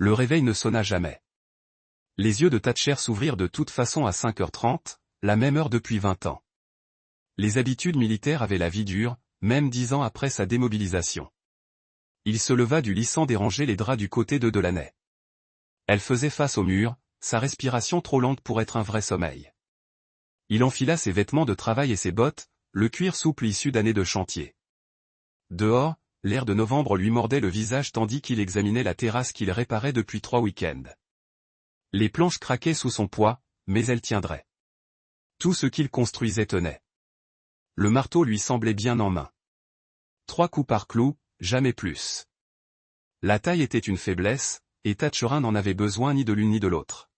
Le réveil ne sonna jamais. Les yeux de Thatcher s'ouvrirent de toute façon à 5h30, la même heure depuis 20 ans. Les habitudes militaires avaient la vie dure, même 10 ans après sa démobilisation. Il se leva du lit sans déranger les draps du côté de Delaney. Elle faisait face au mur, sa respiration trop lente pour être un vrai sommeil. Il enfila ses vêtements de travail et ses bottes, le cuir souple issu d'années de chantier. Dehors, l'air de novembre lui mordait le visage tandis qu'il examinait la terrasse qu'il réparait depuis 3 week-ends. Les planches craquaient sous son poids, mais elles tiendraient. Tout ce qu'il construisait tenait. Le marteau lui semblait bien en main. 3 coups par clou, jamais plus. La taille était une faiblesse, et Thatcherin n'en avait besoin ni de l'une ni de l'autre.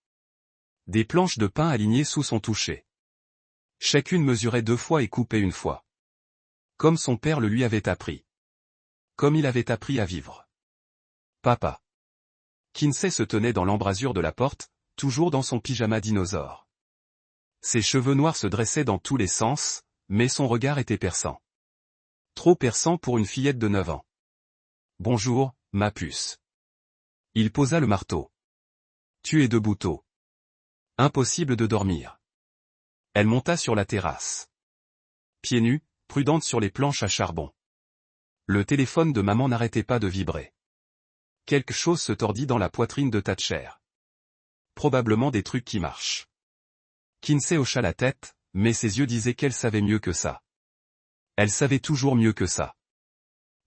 Des planches de pin alignées sous son toucher. Chacune mesurait 2 fois et coupait 1 fois. Comme son père le lui avait appris. Comme il avait appris à vivre. Papa. Kinsey se tenait dans l'embrasure de la porte, toujours dans son pyjama dinosaure. Ses cheveux noirs se dressaient dans tous les sens, mais son regard était perçant. Trop perçant pour une fillette de 9 ans. « Bonjour, ma puce. » Il posa le marteau. « Tu es debout tôt. Impossible de dormir. » Elle monta sur la terrasse. Pieds nus, prudente sur les planches à charbon. Le téléphone de maman n'arrêtait pas de vibrer. Quelque chose se tordit dans la poitrine de Thatcher. Probablement des trucs qui marchent. Kinsey hocha la tête, mais ses yeux disaient qu'elle savait mieux que ça. Elle savait toujours mieux que ça.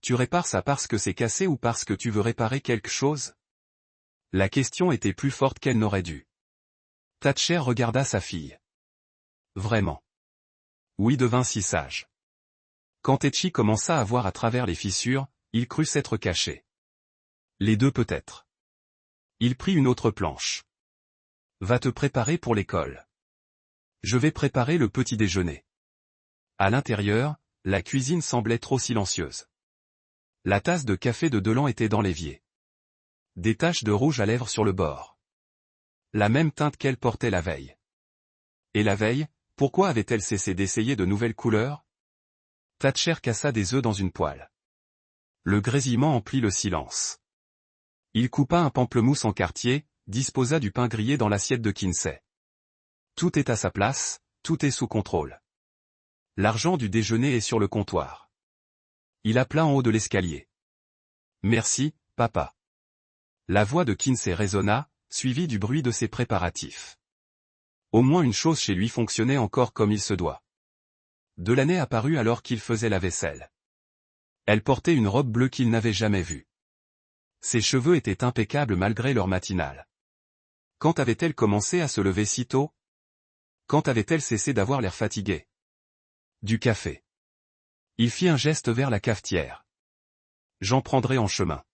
Tu répares ça parce que c'est cassé ou parce que tu veux réparer quelque chose? La question était plus forte qu'elle n'aurait dû. Thatcher regarda sa fille. Vraiment. Oui, devint si sage. Quand Etchi commença à voir à travers les fissures, il crut s'être caché. Les deux peut-être. Il prit une autre planche. Va te préparer pour l'école. Je vais préparer le petit déjeuner. À l'intérieur, la cuisine semblait trop silencieuse. La tasse de café de Delan était dans l'évier. Des taches de rouge à lèvres sur le bord. La même teinte qu'elle portait la veille. Et la veille, pourquoi avait-elle cessé d'essayer de nouvelles couleurs? Thatcher cassa des œufs dans une poêle. Le grésillement emplit le silence. Il coupa un pamplemousse en quartier, disposa du pain grillé dans l'assiette de Kinsey. Tout est à sa place, tout est sous contrôle. L'argent du déjeuner est sur le comptoir. Il appela en haut de l'escalier. Merci, papa. La voix de Kinsey résonna, suivie du bruit de ses préparatifs. Au moins une chose chez lui fonctionnait encore comme il se doit. Delaney apparut alors qu'il faisait la vaisselle. Elle portait une robe bleue qu'il n'avait jamais vue. Ses cheveux étaient impeccables malgré l'heure matinale. Quand avait-elle commencé à se lever si tôt? Quand avait-elle cessé d'avoir l'air fatigué? Du café. Il fit un geste vers la cafetière. J'en prendrai en chemin.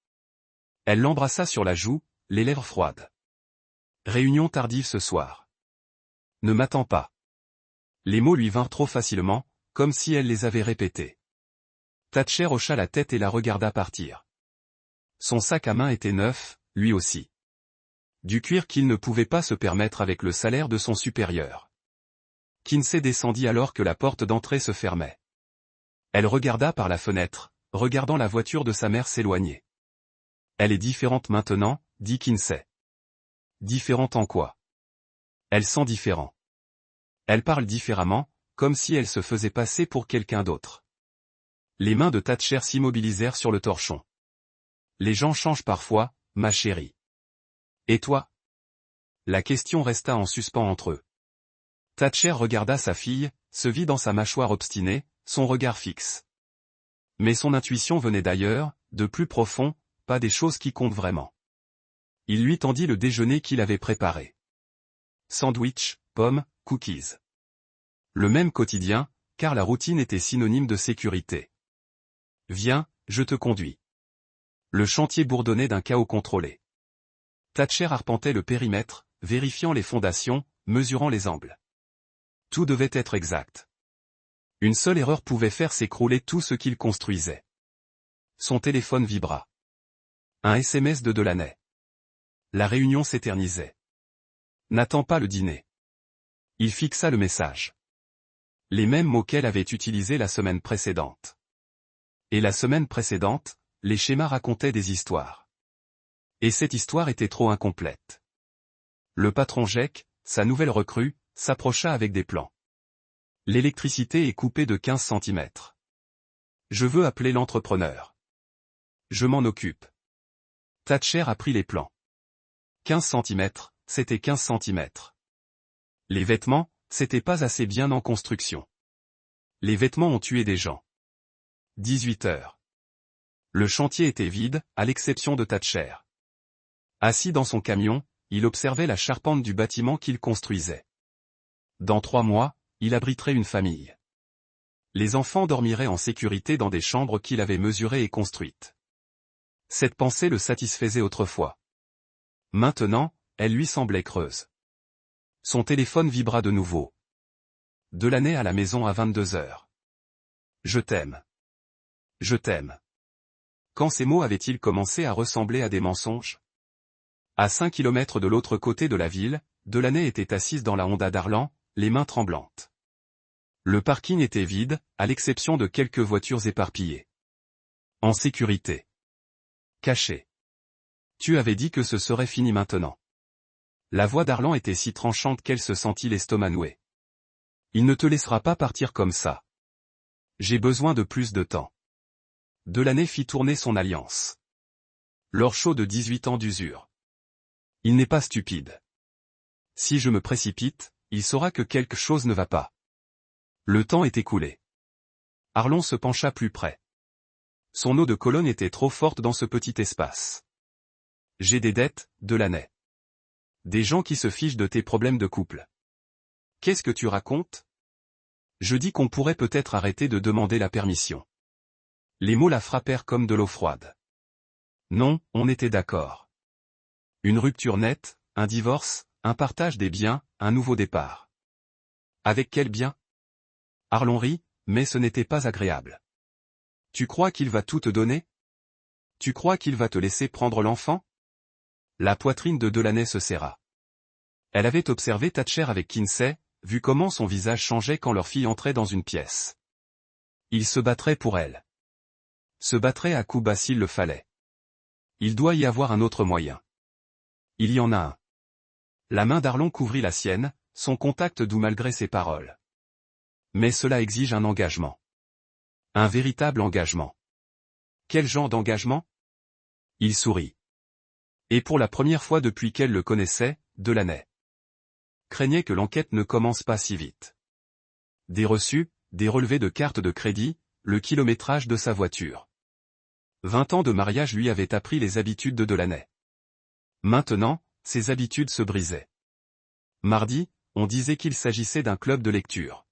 Elle l'embrassa sur la joue, les lèvres froides. Réunion tardive ce soir. Ne m'attends pas. Les mots lui vinrent trop facilement, comme si elle les avait répétés. Thatcher hocha la tête et la regarda partir. Son sac à main était neuf, lui aussi. Du cuir qu'il ne pouvait pas se permettre avec le salaire de son supérieur. Kinsey descendit alors que la porte d'entrée se fermait. Elle regarda par la fenêtre, regardant la voiture de sa mère s'éloigner. Elle est différente maintenant, dit Kinsey. Différente en quoi? Elle sent différent. Elle parle différemment, comme si elle se faisait passer pour quelqu'un d'autre. Les mains de Thatcher s'immobilisèrent sur le torchon. Les gens changent parfois, ma chérie. Et toi? La question resta en suspens entre eux. Thatcher regarda sa fille, se vit dans sa mâchoire obstinée, son regard fixe. Mais son intuition venait d'ailleurs, de plus profond, pas des choses qui comptent vraiment. Il lui tendit le déjeuner qu'il avait préparé. Sandwich, pommes, cookies. Le même quotidien, car la routine était synonyme de sécurité. Viens, je te conduis. Le chantier bourdonnait d'un chaos contrôlé. Thatcher arpentait le périmètre, vérifiant les fondations, mesurant les angles. Tout devait être exact. Une seule erreur pouvait faire s'écrouler tout ce qu'il construisait. Son téléphone vibra. Un SMS de Delaney. La réunion s'éternisait. N'attends pas le dîner. Il fixa le message. Les mêmes mots qu'elle avait utilisés la semaine précédente. Et la semaine précédente, les schémas racontaient des histoires. Et cette histoire était trop incomplète. Le patron Jack, sa nouvelle recrue, s'approcha avec des plans. L'électricité est coupée de 15 centimètres. Je veux appeler l'entrepreneur. Je m'en occupe. Thatcher a pris les plans. 15 centimètres, c'était 15 centimètres. Les vêtements, c'était pas assez bien en construction. Les vêtements ont tué des gens. 18 heures. Le chantier était vide, à l'exception de Thatcher. Assis dans son camion, il observait la charpente du bâtiment qu'il construisait. Dans 3 mois, il abriterait une famille. Les enfants dormiraient en sécurité dans des chambres qu'il avait mesurées et construites. Cette pensée le satisfaisait autrefois. Maintenant, elle lui semblait creuse. Son téléphone vibra de nouveau. Delaney à la maison à 22 heures. Je t'aime. Je t'aime. Quand ces mots avaient-ils commencé à ressembler à des mensonges? À 5 kilomètres de l'autre côté de la ville, Delaney était assise dans la Honda d'Arlan, les mains tremblantes. Le parking était vide, à l'exception de quelques voitures éparpillées. En sécurité. Caché. Tu avais dit que ce serait fini maintenant. La voix d'Arlan était si tranchante qu'elle se sentit l'estomac noué. Il ne te laissera pas partir comme ça. J'ai besoin de plus de temps. Delaney fit tourner son alliance. Leur chaud de 18 ans d'usure. Il n'est pas stupide. Si je me précipite, il saura que quelque chose ne va pas. Le temps est écoulé. Arlan se pencha plus près. Son eau de Cologne était trop forte dans ce petit espace. J'ai des dettes, Delaney. Des gens qui se fichent de tes problèmes de couple. Qu'est-ce que tu racontes? Je dis qu'on pourrait peut-être arrêter de demander la permission. Les mots la frappèrent comme de l'eau froide. Non, on était d'accord. Une rupture nette, un divorce, un partage des biens, un nouveau départ. Avec quel bien? Arlan rit, mais ce n'était pas agréable. Tu crois qu'il va tout te donner? Tu crois qu'il va te laisser prendre l'enfant? La poitrine de Delaney se serra. Elle avait observé Thatcher avec Kinsey, vu comment son visage changeait quand leur fille entrait dans une pièce. Il se battrait pour elle. Se battrait à coups bas s'il le fallait. Il doit y avoir un autre moyen. Il y en a un. La main d'Arlan couvrit la sienne, son contact doux malgré ses paroles. Mais cela exige un engagement. Un véritable engagement. Quel genre d'engagement? Il sourit. Et pour la première fois depuis qu'elle le connaissait, Delaney craignait que l'enquête ne commence pas si vite. Des reçus, des relevés de cartes de crédit, le kilométrage de sa voiture. 20 ans de mariage lui avaient appris les habitudes de Delaney. Maintenant, ses habitudes se brisaient. Mardi, on disait qu'il s'agissait d'un club de lecture.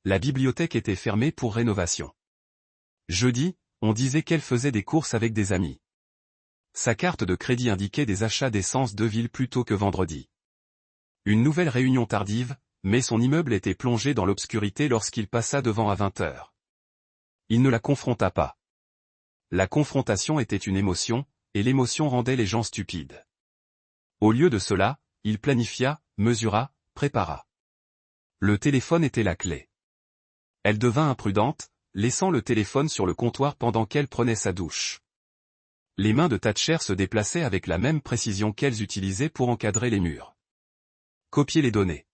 La bibliothèque était fermée pour rénovation. Jeudi, on disait qu'elle faisait des courses avec des amis. Sa carte de crédit indiquait des achats d'essence de ville plus tôt que vendredi. Une nouvelle réunion tardive, mais son immeuble était plongé dans l'obscurité lorsqu'il passa devant à 20 heures. Il ne la confronta pas. La confrontation était une émotion, et l'émotion rendait les gens stupides. Au lieu de cela, il planifia, mesura, prépara. Le téléphone était la clé. Elle devint imprudente, laissant le téléphone sur le comptoir pendant qu'elle prenait sa douche. Les mains de Thatcher se déplaçaient avec la même précision qu'elles utilisaient pour encadrer les murs. Copier les données.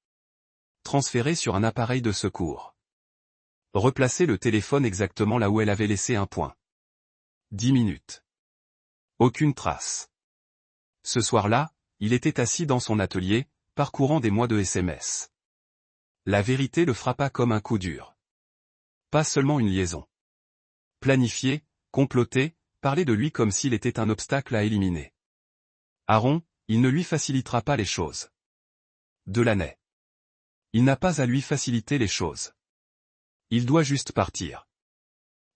Transférer sur un appareil de secours. Replacer le téléphone exactement là où elle avait laissé un point. 10 minutes. Aucune trace. Ce soir-là, il était assis dans son atelier, parcourant des mois de SMS. La vérité le frappa comme un coup dur. Pas seulement une liaison. Planifier, comploter, parler de lui comme s'il était un obstacle à éliminer. Aaron, il ne lui facilitera pas les choses. Delaney. Il n'a pas à lui faciliter les choses. Il doit juste partir.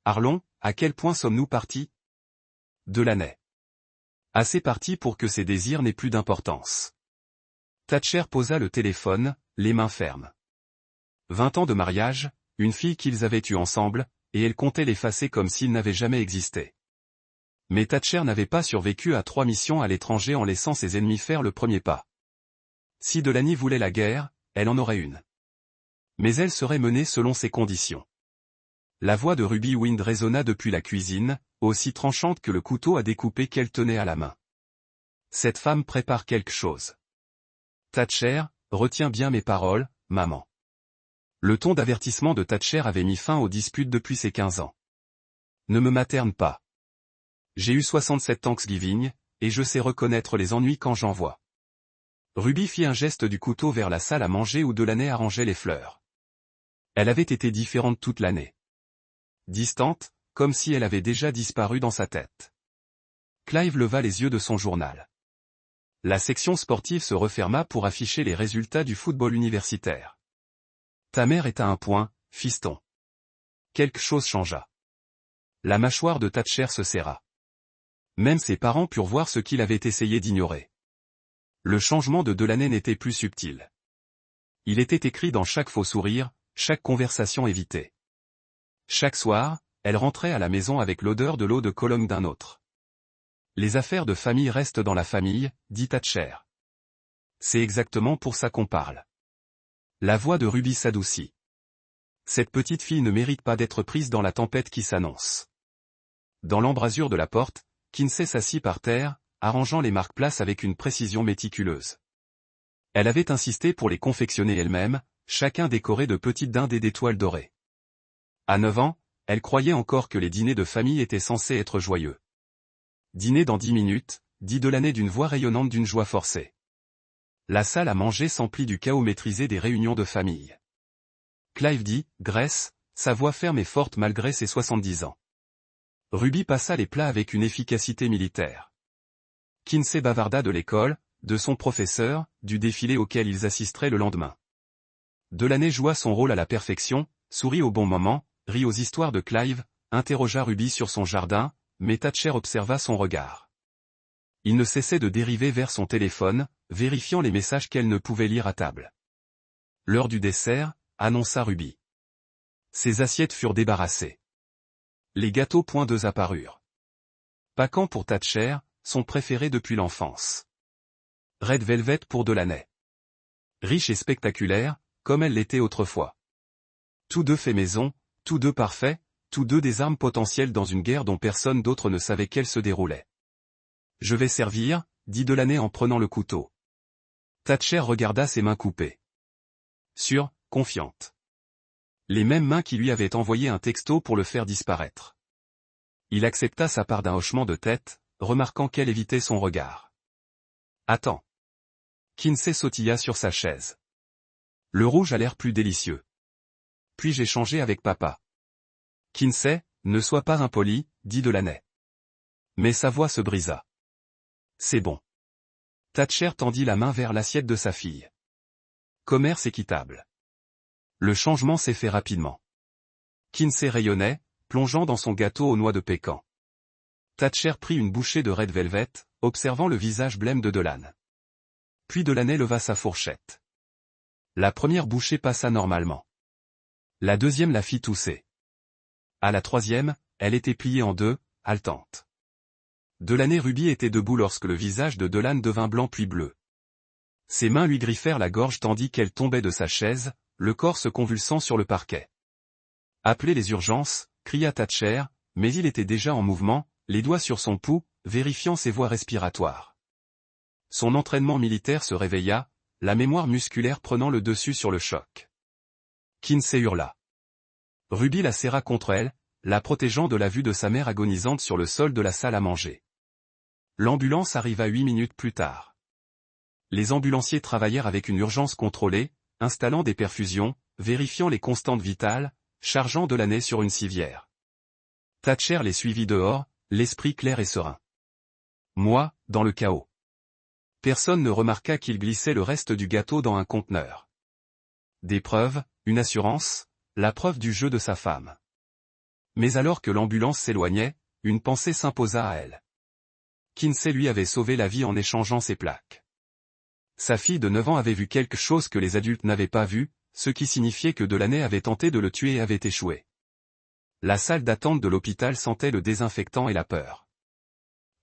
Arlan, à quel point sommes-nous partis? Delaney. Assez partis pour que ses désirs n'aient plus d'importance. Thatcher posa le téléphone, les mains fermes. 20 ans de mariage, une fille qu'ils avaient eue ensemble, et elle comptait l'effacer comme s'il n'avait jamais existé. Mais Thatcher n'avait pas survécu à 3 missions à l'étranger en laissant ses ennemis faire le premier pas. Si Delaney voulait la guerre, elle en aurait une. Mais elle serait menée selon ses conditions. La voix de Ruby Wind résonna depuis la cuisine, aussi tranchante que le couteau à découper qu'elle tenait à la main. Cette femme prépare quelque chose. Thatcher, retiens bien mes paroles, maman. Le ton d'avertissement de Thatcher avait mis fin aux disputes depuis ses 15 ans. Ne me materne pas. J'ai eu 67 Thanksgiving, et je sais reconnaître les ennuis quand j'en vois. Ruby fit un geste du couteau vers la salle à manger où Delaney arrangeait les fleurs. Elle avait été différente toute l'année. Distante, comme si elle avait déjà disparu dans sa tête. Clive leva les yeux de son journal. La section sportive se referma pour afficher les résultats du football universitaire. Ta mère est à un point, fiston. Quelque chose changea. La mâchoire de Thatcher se serra. Même ses parents purent voir ce qu'il avait essayé d'ignorer. Le changement de Delaney n'était plus subtil. Il était écrit dans chaque faux sourire, chaque conversation évitée. Chaque soir, elle rentrait à la maison avec l'odeur de l'eau de Cologne d'un autre. Les affaires de famille restent dans la famille, dit Thatcher. C'est exactement pour ça qu'on parle. La voix de Ruby s'adoucit. Cette petite fille ne mérite pas d'être prise dans la tempête qui s'annonce. Dans l'embrasure de la porte, Kinsey s'assit par terre, arrangeant les marque-places avec une précision méticuleuse. Elle avait insisté pour les confectionner elle-même, chacun décoré de petites dindes et d'étoiles dorées. À 9 ans, elle croyait encore que les dîners de famille étaient censés être joyeux. Dîner dans 10 minutes, dit Delaney d'une voix rayonnante d'une joie forcée. La salle à manger s'emplit du chaos maîtrisé des réunions de famille. Clive dit, Grace, sa voix ferme et forte malgré ses 70 ans. Ruby passa les plats avec une efficacité militaire. Kinsey bavarda de l'école, de son professeur, du défilé auquel ils assisteraient le lendemain. Delaney joua son rôle à la perfection, sourit au bon moment, rit aux histoires de Clive, interrogea Ruby sur son jardin, mais Thatcher observa son regard. Il ne cessait de dériver vers son téléphone, vérifiant les messages qu'elle ne pouvait lire à table. L'heure du dessert, annonça Ruby. Ses assiettes furent débarrassées. Les gâteaux point deux apparurent. Pacan pour Thatcher, son préféré depuis l'enfance. Red Velvet pour Delaney. Riche et spectaculaire, comme elle l'était autrefois. Tous deux faits maison, tous deux parfaits, tous deux des armes potentielles dans une guerre dont personne d'autre ne savait qu'elle se déroulait. Je vais servir, dit Delaney en prenant le couteau. Thatcher regarda ses mains coupées. Sûre, confiante. Les mêmes mains qui lui avaient envoyé un texto pour le faire disparaître. Il accepta sa part d'un hochement de tête, remarquant qu'elle évitait son regard. Attends. Kinsey sautilla sur sa chaise. Le rouge a l'air plus délicieux. Puis-je échanger avec papa? Kinsey, ne sois pas impoli, dit Delaney. Mais sa voix se brisa. C'est bon. Thatcher tendit la main vers l'assiette de sa fille. Commerce équitable. Le changement s'est fait rapidement. Kinsey rayonnait, plongeant dans son gâteau aux noix de pécan. Thatcher prit une bouchée de Red Velvet, observant le visage blême de Delaney. Puis Delaney leva sa fourchette. La première bouchée passa normalement. La deuxième la fit tousser. À la troisième, elle était pliée en deux, haletante. Delaney Ruby était debout lorsque le visage de Delaney devint blanc puis bleu. Ses mains lui griffèrent la gorge tandis qu'elle tombait de sa chaise, le corps se convulsant sur le parquet. Appelez les urgences, cria Thatcher, mais il était déjà en mouvement, les doigts sur son pouls, vérifiant ses voies respiratoires. Son entraînement militaire se réveilla, la mémoire musculaire prenant le dessus sur le choc. Kinsey hurla. Ruby la serra contre elle, la protégeant de la vue de sa mère agonisante sur le sol de la salle à manger. L'ambulance arriva 8 minutes plus tard. Les ambulanciers travaillèrent avec une urgence contrôlée, installant des perfusions, vérifiant les constantes vitales, chargeant Delaney sur une civière. Thatcher les suivit dehors, l'esprit clair et serein. Moi, dans le chaos. Personne ne remarqua qu'il glissait le reste du gâteau dans un conteneur. Des preuves, une assurance, la preuve du jeu de sa femme. Mais alors que l'ambulance s'éloignait, une pensée s'imposa à elle. Kinsey lui avait sauvé la vie en échangeant ses plaques. Sa fille de 9 ans avait vu quelque chose que les adultes n'avaient pas vu, ce qui signifiait que Delaney avait tenté de le tuer et avait échoué. La salle d'attente de l'hôpital sentait le désinfectant et la peur.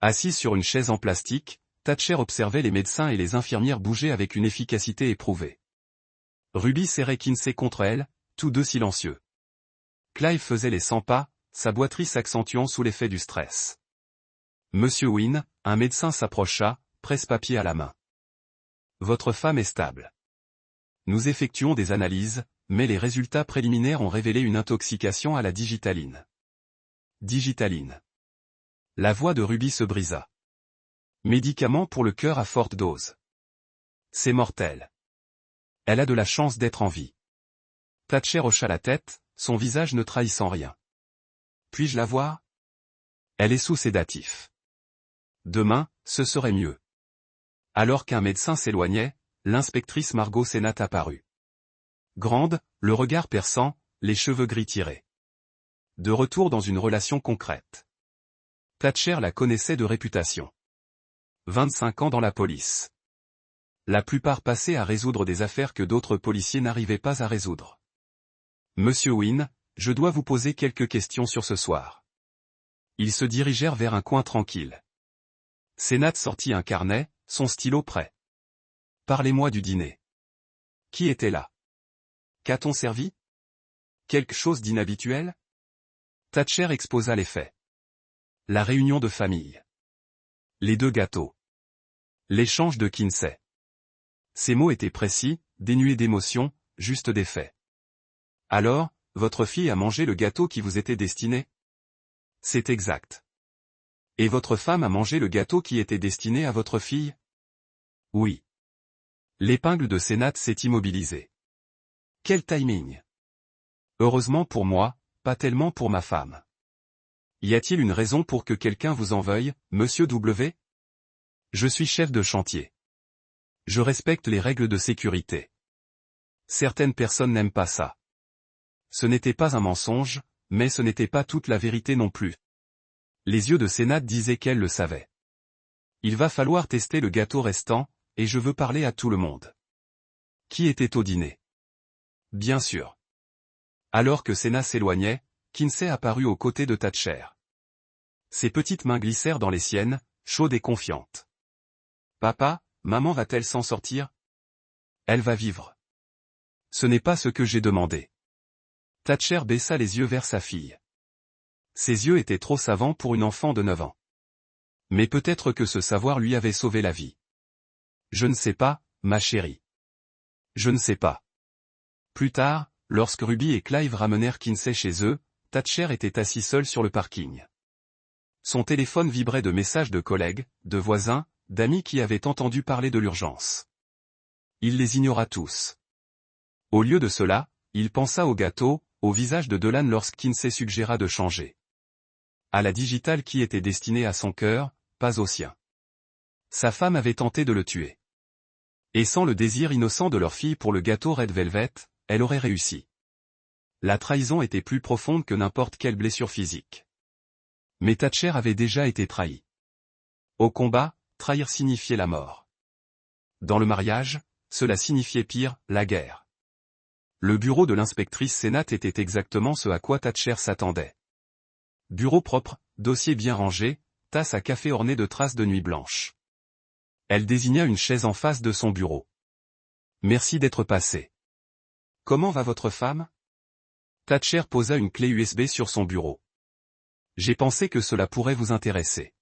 Assise sur une chaise en plastique, Thatcher observait les médecins et les infirmières bouger avec une efficacité éprouvée. Ruby serrait Kinsey contre elle, tous deux silencieux. Clive faisait les 100 pas, sa boiterie s'accentuant sous l'effet du stress. Monsieur Wynne, un médecin s'approcha, presse-papier à la main. Votre femme est stable. Nous effectuons des analyses, mais les résultats préliminaires ont révélé une intoxication à la digitaline. Digitaline. La voix de Ruby se brisa. Médicament pour le cœur à forte dose. C'est mortel. Elle a de la chance d'être en vie. Thatcher hocha la tête, son visage ne trahissant rien. Puis-je la voir? Elle est sous sédatif. Demain, ce serait mieux. Alors qu'un médecin s'éloignait, l'inspectrice Margot Sénat apparut. Grande, le regard perçant, les cheveux gris tirés. De retour dans une relation concrète. Thatcher la connaissait de réputation. 25 ans dans la police. La plupart passaient à résoudre des affaires que d'autres policiers n'arrivaient pas à résoudre. Monsieur Wynne, je dois vous poser quelques questions sur ce soir. Ils se dirigèrent vers un coin tranquille. Sénat sortit un carnet, son stylo prêt. Parlez-moi du dîner. Qui était là? Qu'a-t-on servi? Quelque chose d'inhabituel? Thatcher exposa les faits. La réunion de famille. Les 2 gâteaux. L'échange de Kinsey. Ces mots étaient précis, dénués d'émotion, juste des faits. Alors, votre fille a mangé le gâteau qui vous était destiné? C'est exact. Et votre femme a mangé le gâteau qui était destiné à votre fille? Oui. L'épingle de Sénat s'est immobilisée. Quel timing! Heureusement pour moi, pas tellement pour ma femme. Y a-t-il une raison pour que quelqu'un vous en veuille, monsieur W? Je suis chef de chantier. Je respecte les règles de sécurité. Certaines personnes n'aiment pas ça. Ce n'était pas un mensonge, mais ce n'était pas toute la vérité non plus. Les yeux de Sénat disaient qu'elle le savait. Il va falloir tester le gâteau restant, et je veux parler à tout le monde. Qui était au dîner? Bien sûr. Alors que Sénat s'éloignait, Kinsey apparut aux côtés de Thatcher. Ses petites mains glissèrent dans les siennes, chaudes et confiantes. Papa, maman va-t-elle s'en sortir? Elle va vivre. Ce n'est pas ce que j'ai demandé. Thatcher baissa les yeux vers sa fille. Ses yeux étaient trop savants pour une enfant de 9 ans. Mais peut-être que ce savoir lui avait sauvé la vie. Je ne sais pas, ma chérie. Je ne sais pas. Plus tard, lorsque Ruby et Clive ramenèrent Kinsey chez eux, Thatcher était assis seul sur le parking. Son téléphone vibrait de messages de collègues, de voisins, d'amis qui avaient entendu parler de l'urgence. Il les ignora tous. Au lieu de cela, il pensa au gâteau, au visage de Delanne lorsque Kinsey suggéra de changer. À la digitale qui était destinée à son cœur, pas au sien. Sa femme avait tenté de le tuer. Et sans le désir innocent de leur fille pour le gâteau Red Velvet, elle aurait réussi. La trahison était plus profonde que n'importe quelle blessure physique. Mais Thatcher avait déjà été trahi. Au combat, trahir signifiait la mort. Dans le mariage, cela signifiait pire, la guerre. Le bureau de l'inspectrice Sénat était exactement ce à quoi Thatcher s'attendait. Bureau propre, dossier bien rangé, tasse à café ornée de traces de nuit blanche. Elle désigna une chaise en face de son bureau. Merci d'être passé. Comment va votre femme? Thatcher posa une clé USB sur son bureau. J'ai pensé que cela pourrait vous intéresser.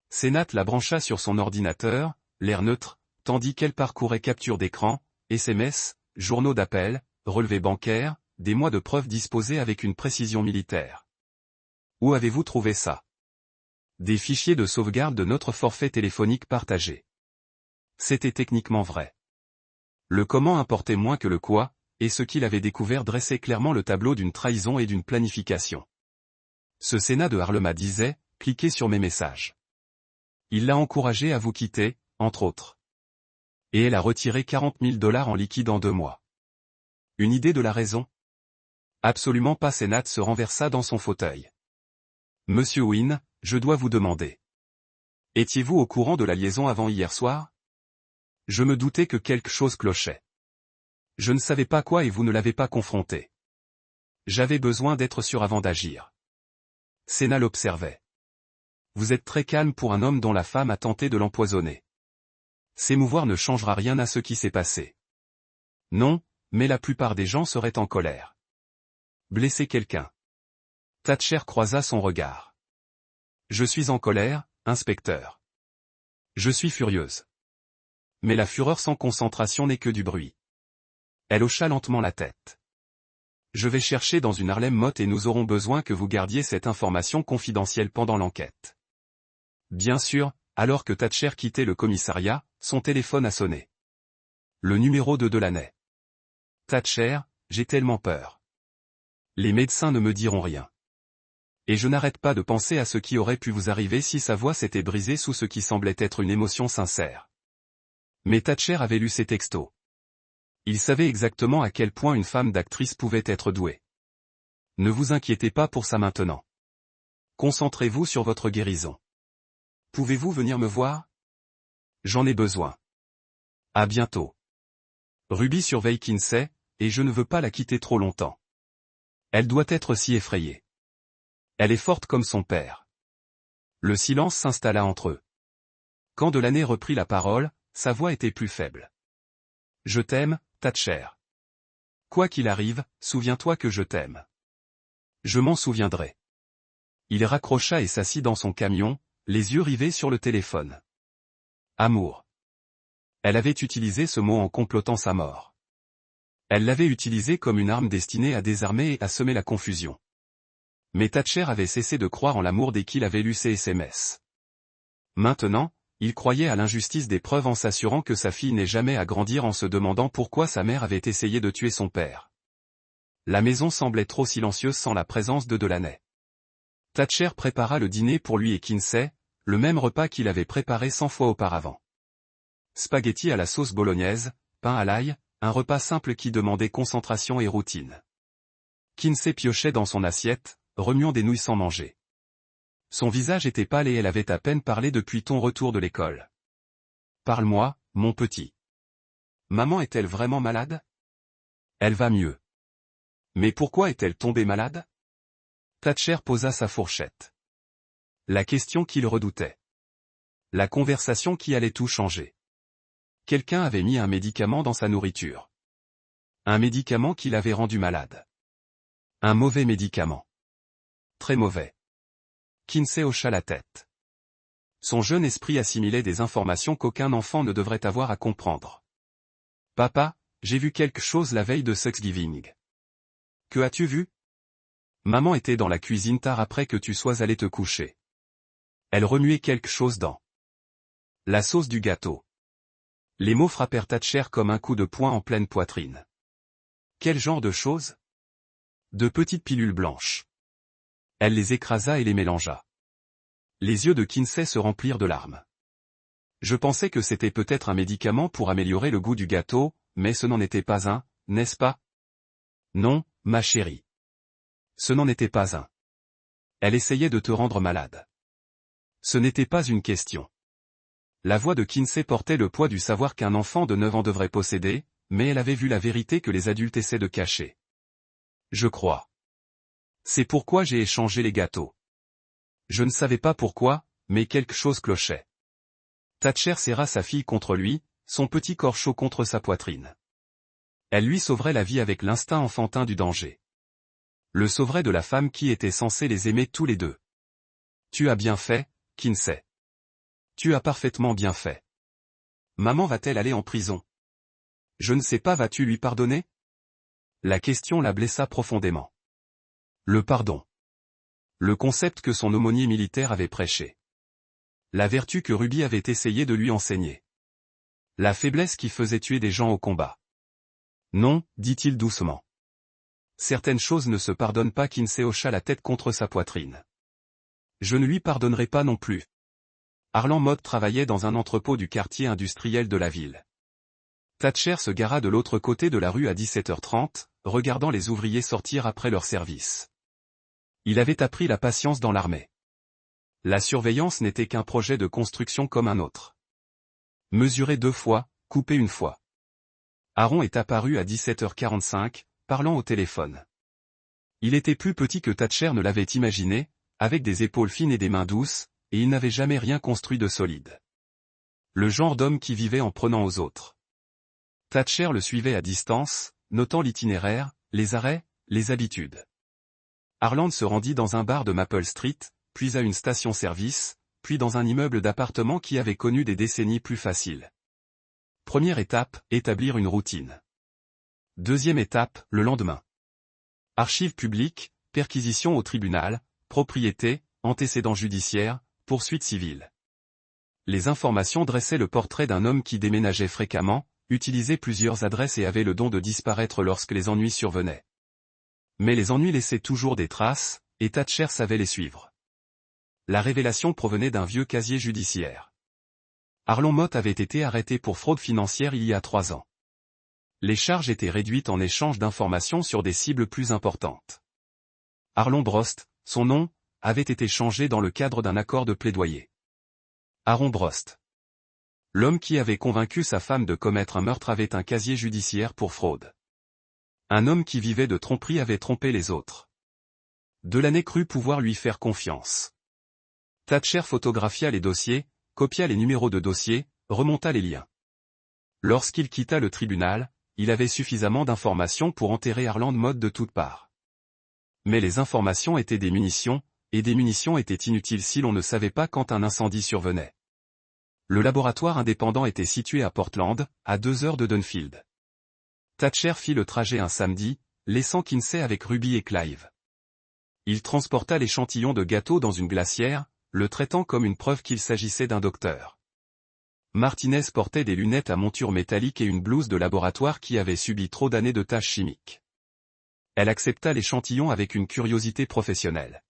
Sénat la brancha sur son ordinateur, l'air neutre, tandis qu'elle parcourait capture d'écran, SMS, journaux d'appel, relevés bancaires, des mois de preuves disposés avec une précision militaire. Où avez-vous trouvé ça? Des fichiers de sauvegarde de notre forfait téléphonique partagé. C'était techniquement vrai. Le comment importait moins que le quoi, et ce qu'il avait découvert dressait clairement le tableau d'une trahison et d'une planification. Ce Sénat de Harlem disait, cliquez sur mes messages. Il l'a encouragé à vous quitter, entre autres. Et elle a retiré $40 000 en liquide en 2 mois. Une idée de la raison? Absolument pas. Sénat se renversa dans son fauteuil. Monsieur Wynne, je dois vous demander. Étiez-vous au courant de la liaison avant hier soir? Je me doutais que quelque chose clochait. Je ne savais pas quoi et vous ne l'avez pas confronté. J'avais besoin d'être sûr avant d'agir. Sénat l'observait. Vous êtes très calme pour un homme dont la femme a tenté de l'empoisonner. S'émouvoir ne changera rien à ce qui s'est passé. Non, mais la plupart des gens seraient en colère. Blesser quelqu'un. Thatcher croisa son regard. Je suis en colère, inspecteur. Je suis furieuse. Mais la fureur sans concentration n'est que du bruit. Elle hocha lentement la tête. Je vais chercher dans une Harlem Motte et nous aurons besoin que vous gardiez cette information confidentielle pendant l'enquête. Bien sûr, alors que Thatcher quittait le commissariat, son téléphone a sonné. Le numéro de Delaney. Thatcher, j'ai tellement peur. Les médecins ne me diront rien. Et je n'arrête pas de penser à ce qui aurait pu vous arriver si sa voix s'était brisée sous ce qui semblait être une émotion sincère. Mais Thatcher avait lu ses textos. Il savait exactement à quel point une femme d'actrice pouvait être douée. Ne vous inquiétez pas pour ça maintenant. Concentrez-vous sur votre guérison. Pouvez-vous venir me voir? J'en ai besoin. À bientôt. Ruby surveille Kinsey, et je ne veux pas la quitter trop longtemps. Elle doit être si effrayée. Elle est forte comme son père. Le silence s'installa entre eux. Quand Delaney reprit la parole, sa voix était plus faible. Je t'aime, Thatcher. Quoi qu'il arrive, souviens-toi que je t'aime. Je m'en souviendrai. Il raccrocha et s'assit dans son camion, les yeux rivés sur le téléphone. Amour. Elle avait utilisé ce mot en complotant sa mort. Elle l'avait utilisé comme une arme destinée à désarmer et à semer la confusion. Mais Thatcher avait cessé de croire en l'amour dès qu'il avait lu ses SMS. Maintenant, il croyait à l'injustice des preuves en s'assurant que sa fille n'ait jamais à grandir en se demandant pourquoi sa mère avait essayé de tuer son père. La maison semblait trop silencieuse sans la présence de Delaney. Thatcher prépara le dîner pour lui et Kinsey, le même repas qu'il avait préparé 100 fois auparavant. Spaghettis à la sauce bolognaise, pain à l'ail, un repas simple qui demandait concentration et routine. Kinsey piochait dans son assiette, remuant des nouilles sans manger. Son visage était pâle et elle avait à peine parlé depuis ton retour de l'école. Parle-moi, mon petit. Maman est-elle vraiment malade? Elle va mieux. Mais pourquoi est-elle tombée malade? Thatcher posa sa fourchette. La question qu'il redoutait. La conversation qui allait tout changer. Quelqu'un avait mis un médicament dans sa nourriture. Un médicament qui l'avait rendu malade. Un mauvais médicament. Très mauvais. Kinsey hocha la tête. Son jeune esprit assimilait des informations qu'aucun enfant ne devrait avoir à comprendre. Papa, j'ai vu quelque chose la veille de Thanksgiving. Que as-tu vu? Maman était dans la cuisine tard après que tu sois allé te coucher. Elle remuait quelque chose dans la sauce du gâteau. Les mots frappèrent Thatcher comme un coup de poing en pleine poitrine. Quel genre de choses? De petites pilules blanches. Elle les écrasa et les mélangea. Les yeux de Kinsey se remplirent de larmes. Je pensais que c'était peut-être un médicament pour améliorer le goût du gâteau, mais ce n'en était pas un, n'est-ce pas? Non, ma chérie. Ce n'en était pas un. Elle essayait de te rendre malade. Ce n'était pas une question. La voix de Kinsey portait le poids du savoir qu'un enfant de 9 ans devrait posséder, mais elle avait vu la vérité que les adultes essaient de cacher. Je crois. C'est pourquoi j'ai échangé les gâteaux. Je ne savais pas pourquoi, mais quelque chose clochait. Thatcher serra sa fille contre lui, son petit corps chaud contre sa poitrine. Elle lui sauverait la vie avec l'instinct enfantin du danger. Le sauverait de la femme qui était censée les aimer tous les deux. Tu as bien fait, Kinsey. Tu as parfaitement bien fait. Maman va-t-elle aller en prison? Je ne sais pas, vas-tu lui pardonner? La question la blessa profondément. Le pardon. Le concept que son aumônier militaire avait prêché. La vertu que Ruby avait essayé de lui enseigner. La faiblesse qui faisait tuer des gens au combat. Non, dit-il doucement. Certaines choses ne se pardonnent pas. Kinsey hocha la tête contre sa poitrine. Je ne lui pardonnerai pas non plus. Harlan Motte travaillait dans un entrepôt du quartier industriel de la ville. Thatcher se gara de l'autre côté de la rue à 17h30, regardant les ouvriers sortir après leur service. Il avait appris la patience dans l'armée. La surveillance n'était qu'un projet de construction comme un autre. Mesurer 2 fois, couper 1 fois. Aaron est apparu à 17h45, parlant au téléphone. Il était plus petit que Thatcher ne l'avait imaginé, avec des épaules fines et des mains douces, et il n'avait jamais rien construit de solide. Le genre d'homme qui vivait en prenant aux autres. Thatcher le suivait à distance, notant l'itinéraire, les arrêts, les habitudes. Harland se rendit dans un bar de Maple Street, puis à une station-service, puis dans un immeuble d'appartements qui avait connu des décennies plus faciles. Première étape, établir une routine. Deuxième étape, le lendemain. Archives publiques, perquisition au tribunal, propriété, antécédents judiciaires, poursuites civiles. Les informations dressaient le portrait d'un homme qui déménageait fréquemment, utilisait plusieurs adresses et avait le don de disparaître lorsque les ennuis survenaient. Mais les ennuis laissaient toujours des traces, et Thatcher savait les suivre. La révélation provenait d'un vieux casier judiciaire. Arlon Mott avait été arrêté pour fraude financière il y a 3 ans. Les charges étaient réduites en échange d'informations sur des cibles plus importantes. Arlon Brost, son nom, avait été changé dans le cadre d'un accord de plaidoyer. Aaron Brost. L'homme qui avait convaincu sa femme de commettre un meurtre avait un casier judiciaire pour fraude. Un homme qui vivait de tromperie avait trompé les autres. Delaney crut pouvoir lui faire confiance. Thatcher photographia les dossiers, copia les numéros de dossier, remonta les liens. Lorsqu'il quitta le tribunal, il avait suffisamment d'informations pour enterrer Arland Mott de toutes parts. Mais les informations étaient des munitions, et des munitions étaient inutiles si l'on ne savait pas quand un incendie survenait. Le laboratoire indépendant était situé à Portland, à 2 heures de Dunfield. Thatcher fit le trajet un samedi, laissant Kinsey avec Ruby et Clive. Il transporta l'échantillon de gâteau dans une glacière, le traitant comme une preuve qu'il s'agissait d'un docteur. Martinez portait des lunettes à monture métallique et une blouse de laboratoire qui avait subi trop d'années de tâches chimiques. Elle accepta l'échantillon avec une curiosité professionnelle.